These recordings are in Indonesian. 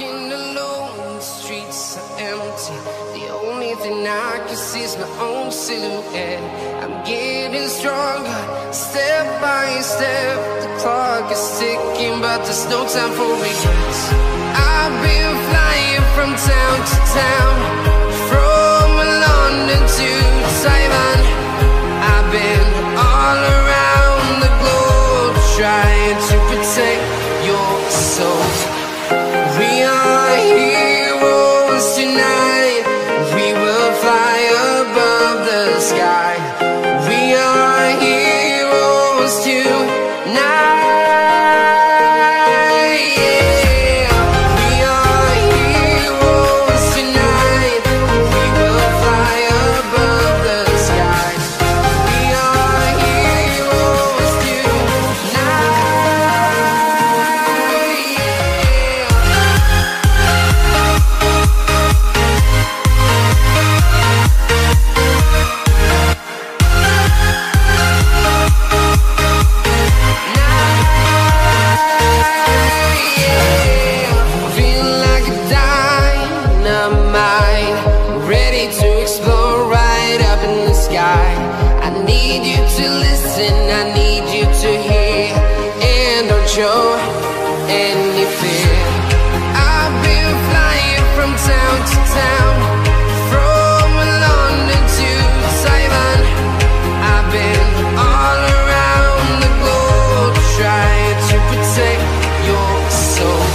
Walking alone, the streets are empty. The only thing I can see is my own silhouette. I'm getting stronger, step by step. The clock is ticking, but there's no time for regrets. I've been flying from town to town, from London to Taiwan. I've been all around the globe, trying to protect your soul. We are heroes tonight. We will fly above the sky. We are heroes tonight. Yeah. We are heroes tonight. We will fly above the sky. We are heroes tonight. Show any fear. I've been flying from town to town, from London to Taiwan. I've been all around the globe, trying to protect your soul.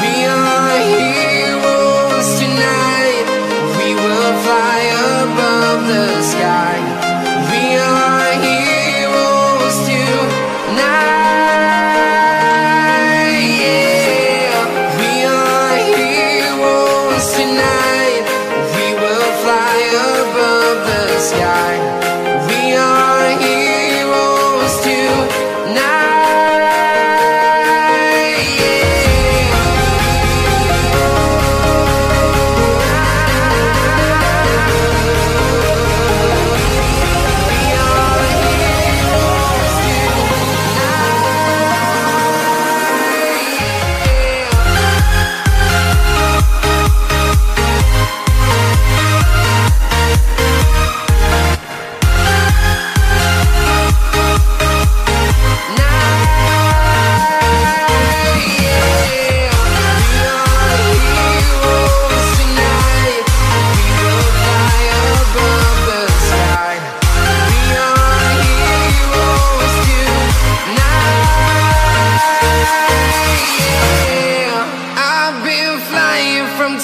We are heroes tonight. We will fly above the sky. We are heroes tonight.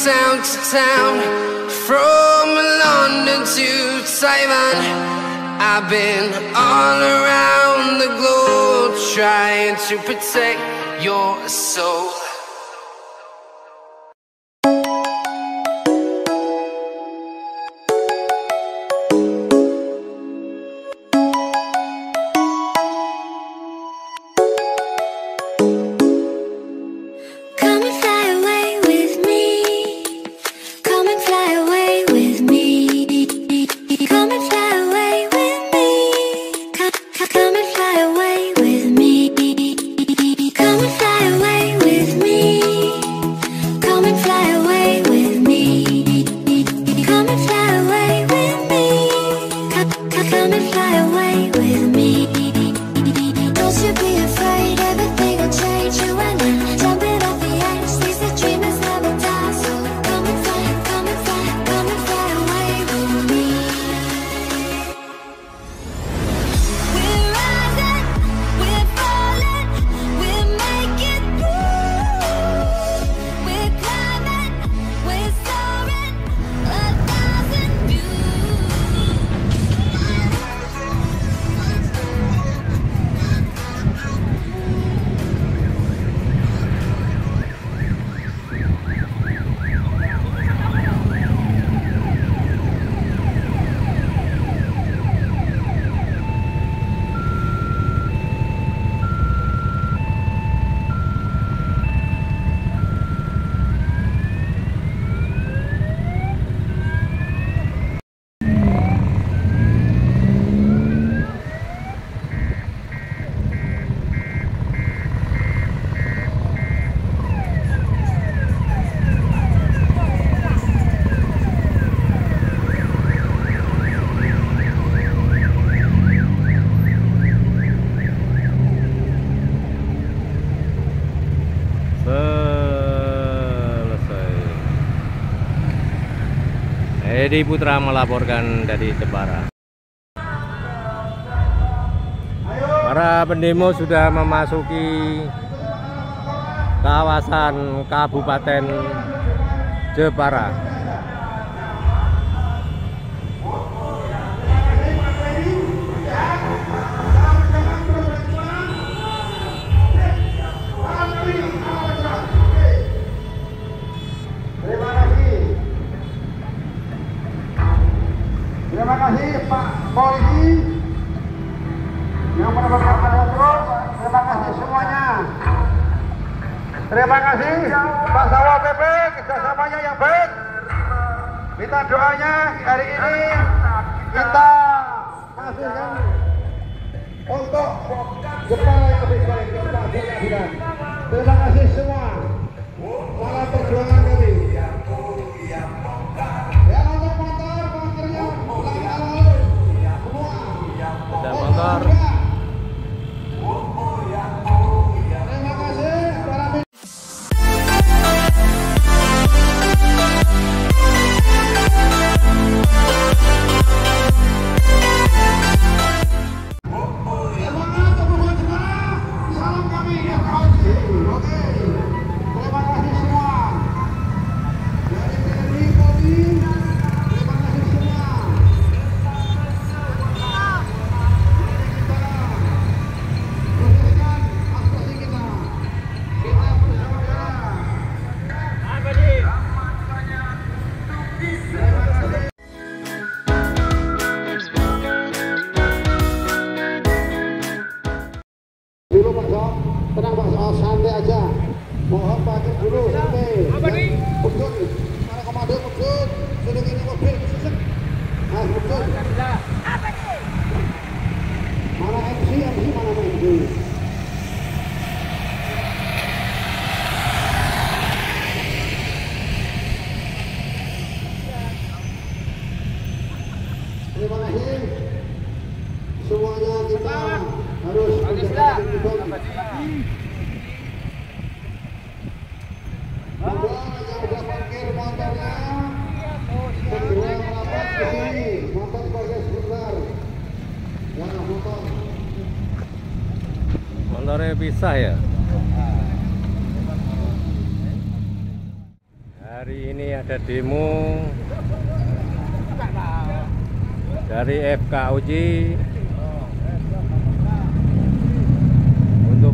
Town to town, from London to Taiwan. I've been all around the globe, trying to protect your soul. Come and fly away with me. Edi Putra melaporkan dari Jepara. Para pendemo sudah memasuki kawasan Kabupaten Jepara. Terima kasih Pak Polisi yang menerbangkan terus. Terima kasih semuanya. Terima kasih Pak Satpol PP kerjasamanya yang baik. Minta doanya hari ini kita hasilkan untuk Jepara yang lebih baik. Terima kasih semua para perjuangan kami. Motor. Tenang Pak, soal santai aja. Mohon pakai dulu santai. Apa nih? Betul. Para komando betul. Sudah ini mobil sesek. Nah, betul. Apa nih? Mana MC mana MC? Terima kasih. Semuanya kita harus menjaga yang sudah parkir motornya segera merapat ke sini. Motor sebagai sebentar. Ya, Motornya pisah ya. Hari ini ada demo dari FKUJ untuk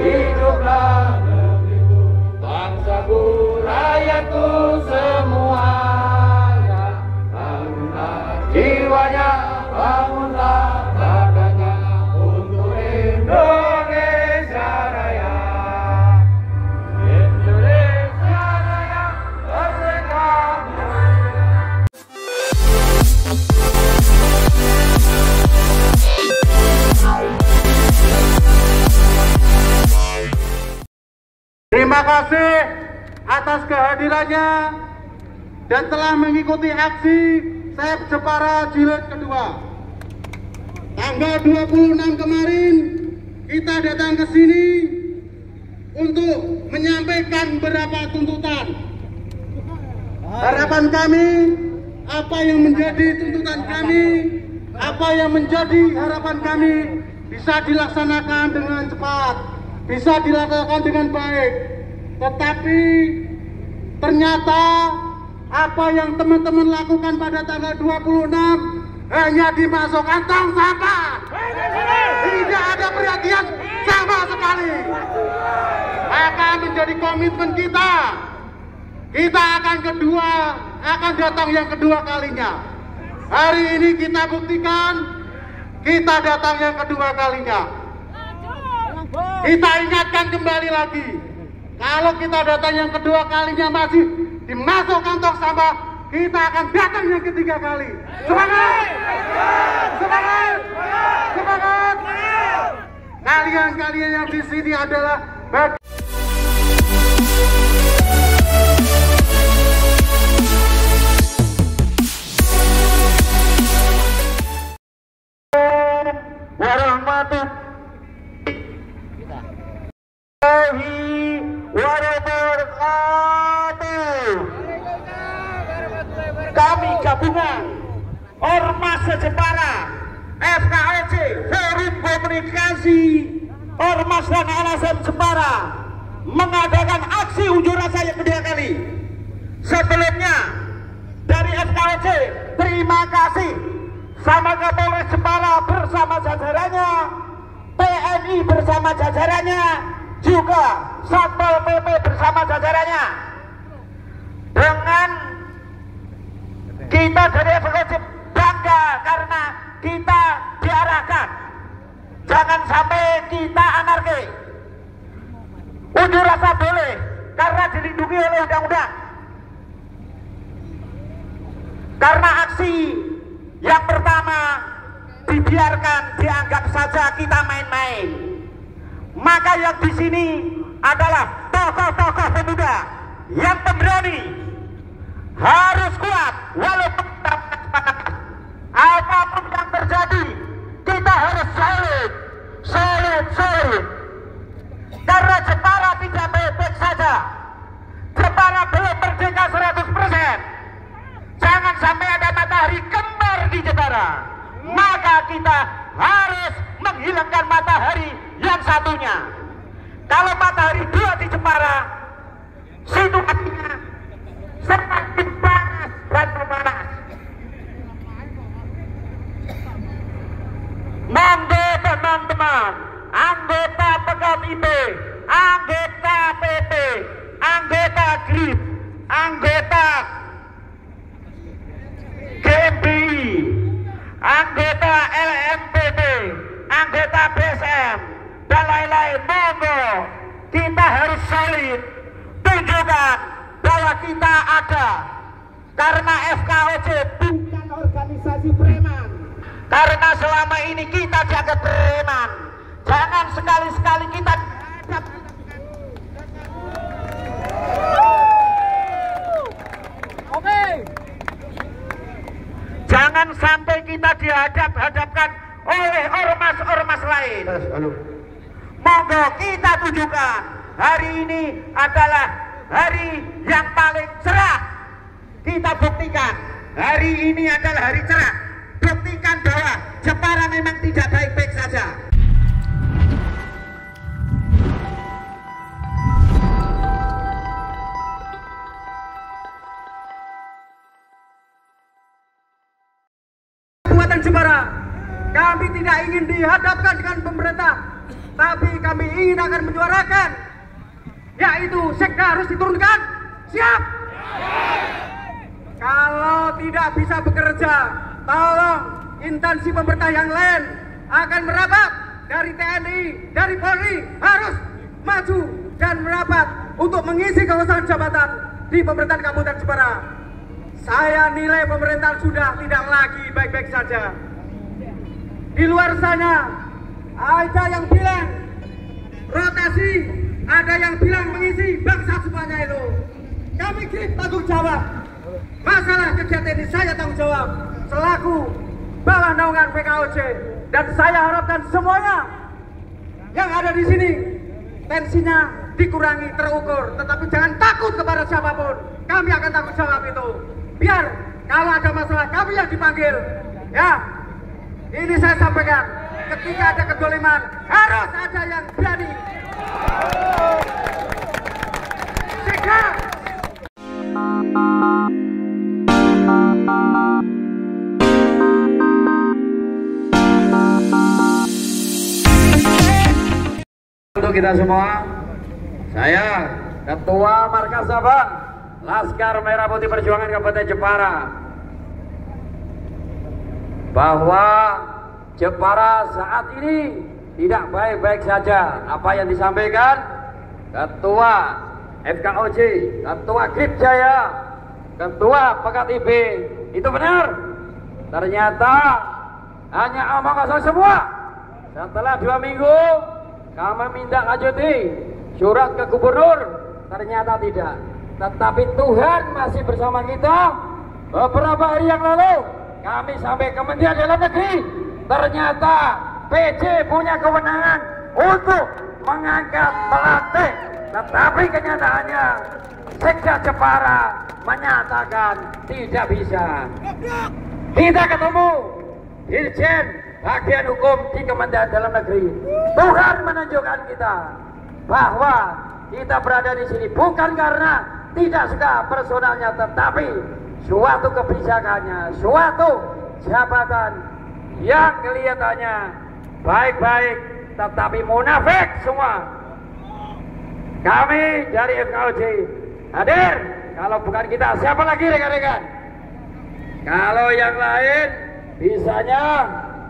hiduplah negeriku, bangsaku, rakyatku semuanya. Bangunlah jiwanya, bangunlah badannya untuk Indonesia Raya. Indonesia Raya, merdeka. Terima kasih atas kehadirannya dan telah mengikuti aksi SEP Jepara Jilid kedua. Tanggal 26 kemarin kita datang ke sini untuk menyampaikan beberapa tuntutan. Harapan kami, apa yang menjadi tuntutan kami, apa yang menjadi harapan kami bisa dilaksanakan dengan cepat, bisa dilaksanakan dengan baik. Tetapi ternyata apa yang teman-teman lakukan pada tanggal 26 hanya dimasukkan tong sampah. Tidak ada perhatian sama sekali. Maka menjadi komitmen kita. Kita akan datang yang kedua kalinya. Hari ini kita buktikan kita datang yang kedua kalinya. Kita ingatkan kembali lagi, kalau kita datang yang kedua kalinya masih dimasukkan tong sampah, kita akan datang yang ketiga kali. Semangat! Semangat! Semangat! Kalian yang di sini adalah kami gabungan Ormas Se-Jepara, FKOC, Forum Komunikasi Ormas dan LSM Jepara mengadakan aksi unjuk rasa yang kedua kali. Sebelumnya dari FKOC terima kasih sama Kapolres Jepara bersama jajarannya, TNI bersama jajarannya, juga Satpol PP bersama jajarannya. Dengan kita dari FKOC bangga karena kita diarahkan jangan sampai kita anarki. Unjuk rasa boleh karena dilindungi oleh undang-undang. Karena aksi yang pertama dibiarkan, dianggap saja kita main-main. Maka yang di sini adalah tokoh-tokoh pemuda yang pemberani, harus kuat walaupun apapun yang terjadi, kita harus solid. Karena Jepara tidak baik-baik saja. Jepara belum merdeka 100%. Jangan sampai ada matahari kembar di Jepara. Maka kita harus menghilangkan matahari yang satunya. Kalau matahari dua di Jepara, situasinya semakin panas dan memanas. Monggo teman-teman, anggota Pekam IP, anggota PP, anggota GRIP, anggota GMBI, anggota LMPP, anggota BSM, dan lain-lain. Monggo, kita harus solid, tunjukkan bahwa kita ada. Karena FKOC bukan organisasi preman. Karena selama ini kita jaga preman. Jangan sekali-sekali kita jangan sampai kita dihadap-hadapkan oleh ormas-ormas lain. Monggo kita tunjukkan hari ini adalah hari yang paling cerah. Kita buktikan hari ini adalah hari cerah. Buktikan bahwa Jepara memang tidak baik-baik saja. Kabupaten Jepara, kami tidak ingin dihadapkan dengan pemerintah, tapi kami ingin akan menyuarakan, yaitu sekda harus diturunkan. Siap? Kalau tidak bisa bekerja, tolong instansi pemerintah yang lain akan merapat. Dari TNI, dari Polri harus maju dan merapat untuk mengisi kekosongan jabatan di pemerintahan Kabupaten Jepara. Saya nilai pemerintahan sudah tidak lagi baik-baik saja. Di luar sana ada yang bilang rotasi, ada yang bilang mengisi, bangsa semuanya itu. Kami tanggung jawab. Masalah kegiatan ini saya tanggung jawab selaku bawah naungan PKOC, dan saya harapkan semuanya yang ada di sini tensinya dikurangi, terukur, tetapi jangan takut kepada siapapun. Kami akan tanggung jawab itu. Biar kalau ada masalah kami yang dipanggil. Ya, ini saya sampaikan. Ketika ada kedoliman harus ada yang berani. Sikap. Untuk kita semua, saya Ketua Markas Sabang Laskar Merah Putih Perjuangan Kabupaten Jepara, bahwa Jepara saat ini tidak baik-baik saja. Apa yang disampaikan Ketua FKOJ, Ketua Grip Jaya, Ketua PKTB itu benar. Ternyata hanya omong kosong semua. Setelah 2 minggu kami minta lanjuti surat ke gubernur, ternyata tidak. Tetapi Tuhan masih bersama kita. Beberapa hari yang lalu kami sampai Kementerian Dalam Negeri, ternyata PJ punya kewenangan untuk mengangkat pelatih. Tetapi kenyataannya Sekda Jepara menyatakan tidak bisa. Kita ketemu Dirjen Bagian Hukum di Kementerian Dalam Negeri. Tuhan menunjukkan kita bahwa kita berada di sini bukan karena tidak suka personalnya, tetapi suatu kebijakannya, suatu jabatan yang kelihatannya baik-baik tetapi munafik semua. Kami dari FKOJ hadir. Kalau bukan kita, siapa lagi rekan-rekan? Kalau yang lain bisanya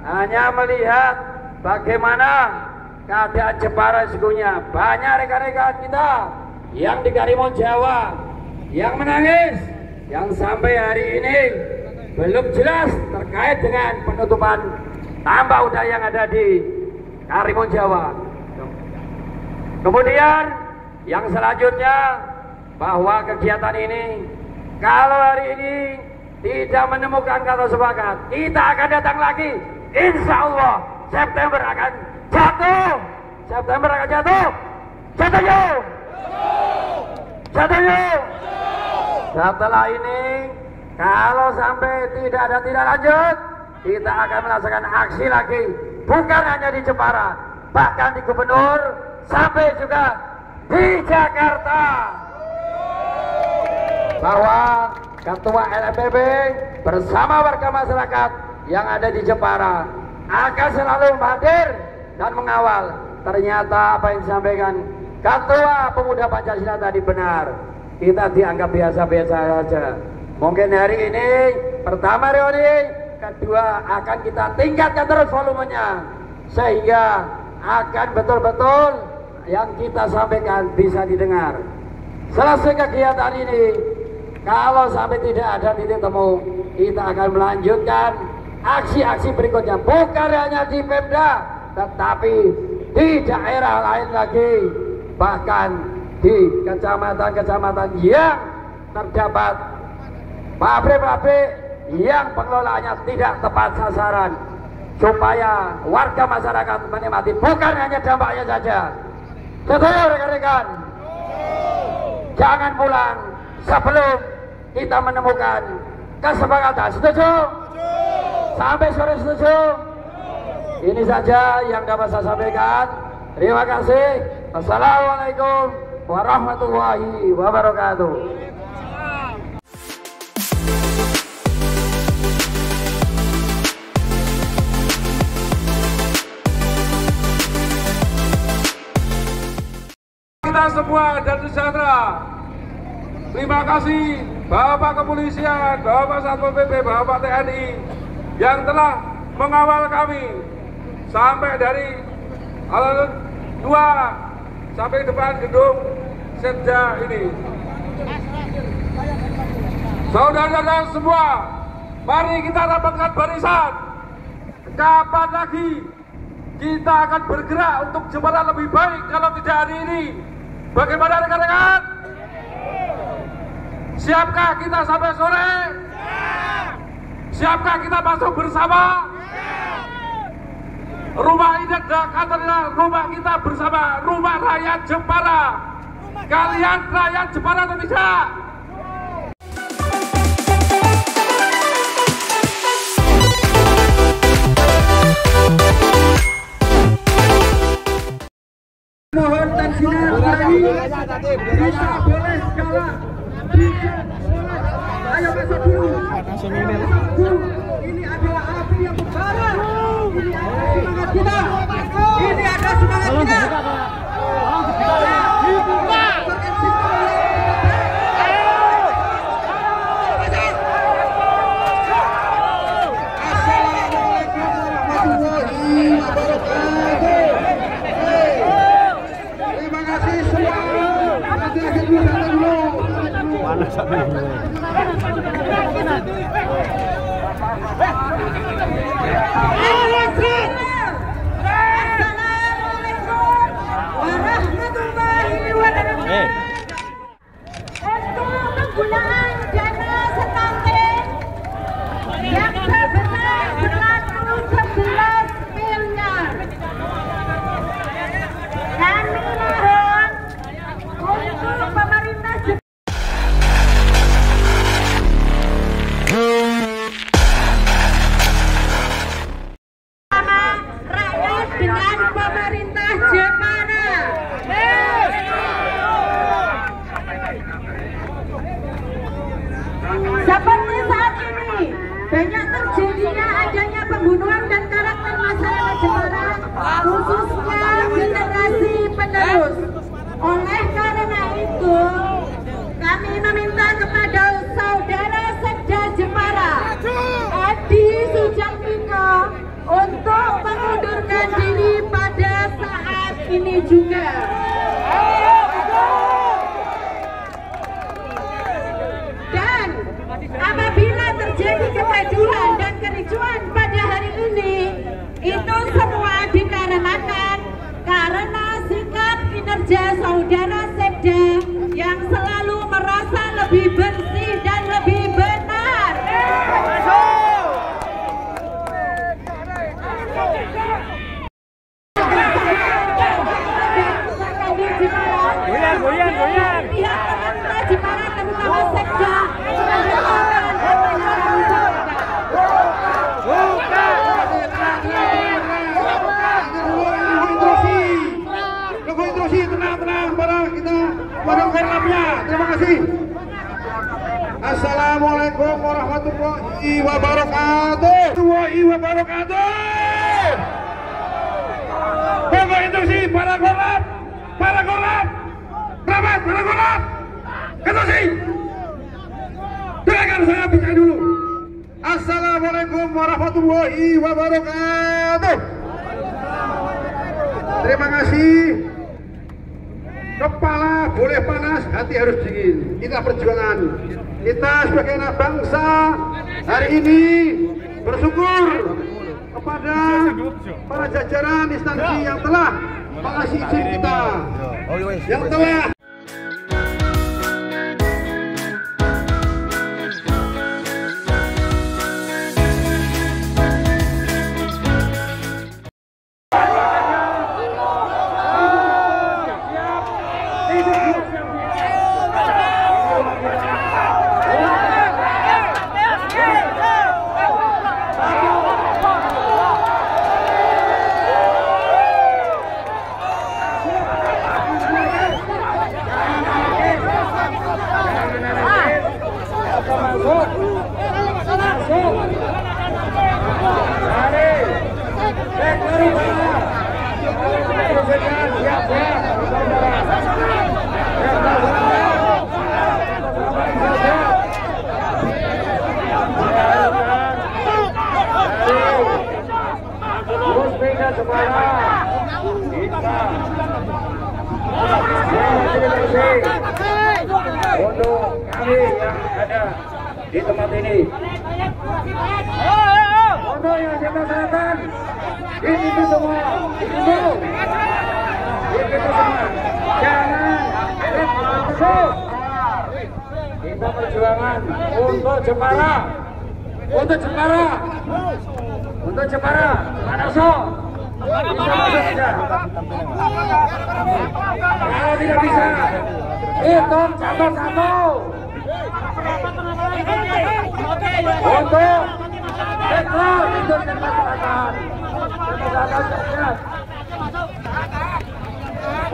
hanya melihat bagaimana keadaan Jepara sesungguhnya. Banyak rekan-rekan kita yang di Karimun Jawa yang menangis, yang sampai hari ini belum jelas terkait dengan penutupan tambak udara yang ada di Karimun Jawa. Kemudian yang selanjutnya, bahwa kegiatan ini kalau hari ini tidak menemukan kata sepakat, kita akan datang lagi. Insya Allah September akan jatuh. September akan jatuh. Setuju? Setuju? Setelah ini kalau sampai tidak ada tindak lanjut, kita akan melaksanakan aksi lagi. Bukan hanya di Jepara, bahkan di gubernur, sampai juga di Jakarta. Bahwa Ketua LMPB bersama warga masyarakat yang ada di Jepara akan selalu hadir dan mengawal. Ternyata apa yang disampaikan Ketua Pemuda Pancasila tadi benar. Kita dianggap biasa-biasa saja. Mungkin hari ini pertama reuni, kedua akan kita tingkatkan terus volumenya sehingga akan betul-betul yang kita sampaikan bisa didengar. Selesai kegiatan ini, kalau sampai tidak ada titik temu, kita akan melanjutkan aksi-aksi berikutnya. Bukan hanya di Pemda, tetapi di daerah lain lagi. Bahkan di kecamatan-kecamatan yang terdapat pabrik-pabrik yang pengelolaannya tidak tepat sasaran. Supaya warga masyarakat menikmati bukan hanya dampaknya saja. Setuju rekan-rekan? Jangan pulang sebelum kita menemukan kesepakatan. Setuju? Sampai sore setuju? Ini saja yang dapat saya sampaikan. Terima kasih. Wassalamualaikum warahmatullahi wabarakatuh. Kita semua dan sejahtera. Terima kasih Bapak Kepolisian, Bapak Satpol PP, Bapak TNI yang telah mengawal kami sampai dari alun 2 sampai depan gedung Sekda ini. Saudara-saudara semua, mari kita rapatkan barisan. Kapan lagi kita akan bergerak untuk Jepara lebih baik kalau tidak hari ini? Bagaimana rekan-rekan? Siapkah kita sampai sore? Siapkah kita masuk bersama? Rumah ini adalah rumah kita bersama, rumah rakyat Jepara. Kalian rakyat Jepara atau tidak? Mohon dan sinar lagi bisa boleh kalah, bisa boleh. Ayo masuk dulu. Ini adalah api yang membara. Ini adalah semangat kita. Ini adalah semangat kita. Assalamualaikum warahmatullahi panas sampai Untuk penggunaan dana stunting yang sebenarnya berlaku 11 miliar. Kami mohon untuk pemerintah rakyat dengan pemerintah Jepara. Seperti saat ini banyak terjadinya adanya pembunuhan dan karakter masyarakat Jepara, khususnya generasi penerus. Oleh karena itu, kami meminta kepada saudara sekda Jepara, Adi Sujanggiko, untuk mengundurkan diri pada saat ini juga. Dan apabila terjadi kegaduhan dan kericuan pada hari ini, itu semua dikarenakan karena sikap kinerja saudara sekda yang selalu merasa lebih bersih dan lebih benar. goyang. Pihak pemerintah Jepara terutama sekda tenang para kita bareng korlapnya. Terima kasih. Assalamualaikum warahmatullahi wabarakatuh. Bapak instruksi para korlap, rapat para korlap, instruksi. Dengarkan saya bicara dulu. Assalamualaikum warahmatullahi wabarakatuh. Terima kasih. Kepala boleh panas, hati harus dingin. Inilah perjuangan kita sebagai anak bangsa hari ini. Bersyukur kepada para jajaran instansi yang telah mengasih izin kita, yang telah untuk kami yang ada di tempat ini. Untuk yang sebelah selatan, itu semua, itu semua. Jangan masuk. Kita perjuangan untuk Jepara, Mana so? Bisa masuk tidak? Kalau tidak bisa, hitung satu-satu. Untuk sektor hidup dan masyarakat.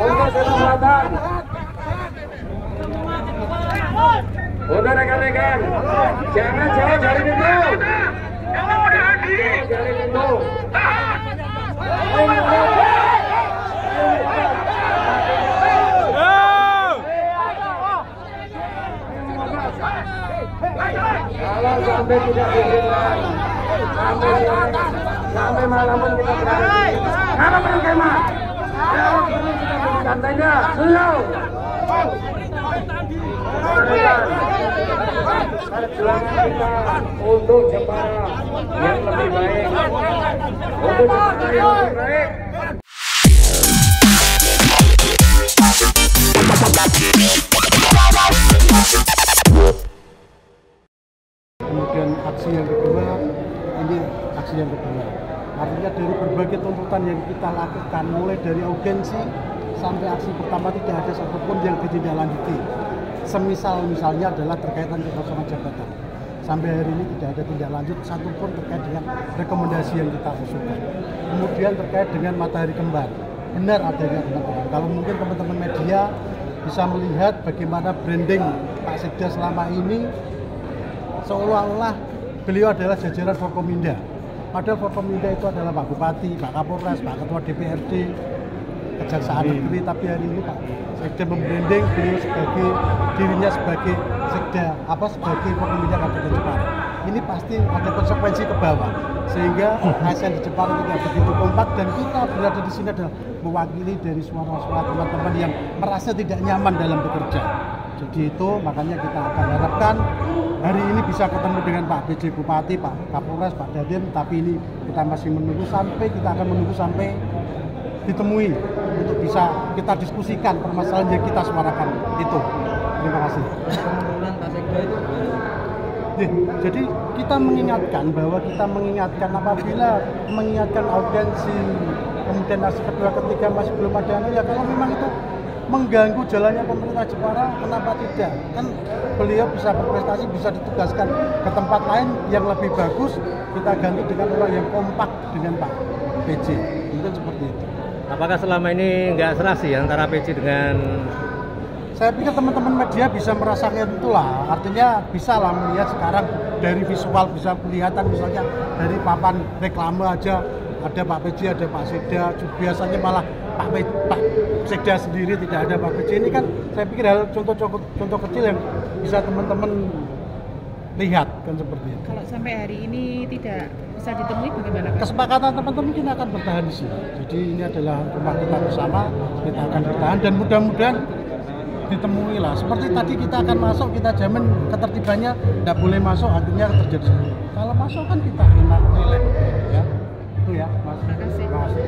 Untuk kesempatan. Untuk rekan-rekan, jangan jauh dari pintu. Dari pintu. Kalau sampai tidak diizinkan, sampai malam pun kita berada. Kalau perlu kemah, kalau perlu kita berikan tenda, slow. perjuangan kita untuk Jepara yang lebih baik, untuk Jepara yang lebih baik. Kemudian aksi yang kedua, ini aksi yang kedua. Artinya dari berbagai tuntutan yang kita lakukan, mulai dari audiensi sampai aksi pertama tidak ada satupun yang ditindaklanjuti. Misalnya adalah terkaitan kekosongan jabatan. Sampai hari ini tidak ada tindak lanjut satupun terkait dengan rekomendasi yang kita usulkan. Kemudian terkait dengan matahari kembar, benar adanya teman-teman. Kalau mungkin teman-teman media bisa melihat bagaimana branding Pak Sekda selama ini, seolah-olah beliau adalah jajaran Forkominda. Padahal Forkominda itu adalah Pak Bupati, Pak Kapolres, Pak Ketua DPRD, Kejaksaan Negeri. Tapi hari ini Pak Sekda membranding beliau sebagai dirinya sebagai Sekda, sebagai Forkominda Kabupaten Jepara. Ini pasti ada konsekuensi ke bawah, sehingga ASN di Jepara tidak begitu kompak, dan kita berada di sini adalah mewakili dari suara-suara teman-teman yang merasa tidak nyaman dalam bekerja. Jadi itu makanya kita akan harapkan hari ini bisa ketemu dengan Pak PJ Bupati, Pak Kapolres, Pak Dandim, tapi ini kita masih menunggu sampai ditemui untuk bisa kita diskusikan permasalahan yang kita suarakan itu. Terima kasih. Jadi kita mengingatkan apabila mengingatkan audiensi, kemudian aksi kedua ketiga masih belum ada, ya kalau memang itu mengganggu jalannya pemerintah Jepara, kenapa tidak? Kan beliau bisa berprestasi, bisa ditugaskan ke tempat lain yang lebih bagus, kita ganti dengan orang yang kompak dengan Pak PJ. Mungkin seperti itu. Apakah selama ini nggak serasi antara PJ dengan... Saya pikir teman-teman media bisa merasakan itulah, artinya bisa lah melihat sekarang dari visual, bisa kelihatan misalnya dari papan reklame aja, ada Pak PJ, ada Pak Sekda, biasanya malah Pak Sekda sendiri, tidak ada Pak PJ. Ini kan saya pikir hal contoh kecil yang bisa teman-teman lihat kan seperti itu. Kalau sampai hari ini tidak bisa ditemui bagaimana Pak? Kesepakatan teman-teman kita akan bertahan di sini. Jadi ini adalah rumah kita bersama, kita akan bertahan dan mudah-mudahan ditemui lah. Seperti tadi kita akan masuk, kita jamin ketertibannya, tidak boleh masuk, akhirnya terjadi. Kalau masuk kan kita enak, relax, ya. Itu ya, Mas. Terima kasih.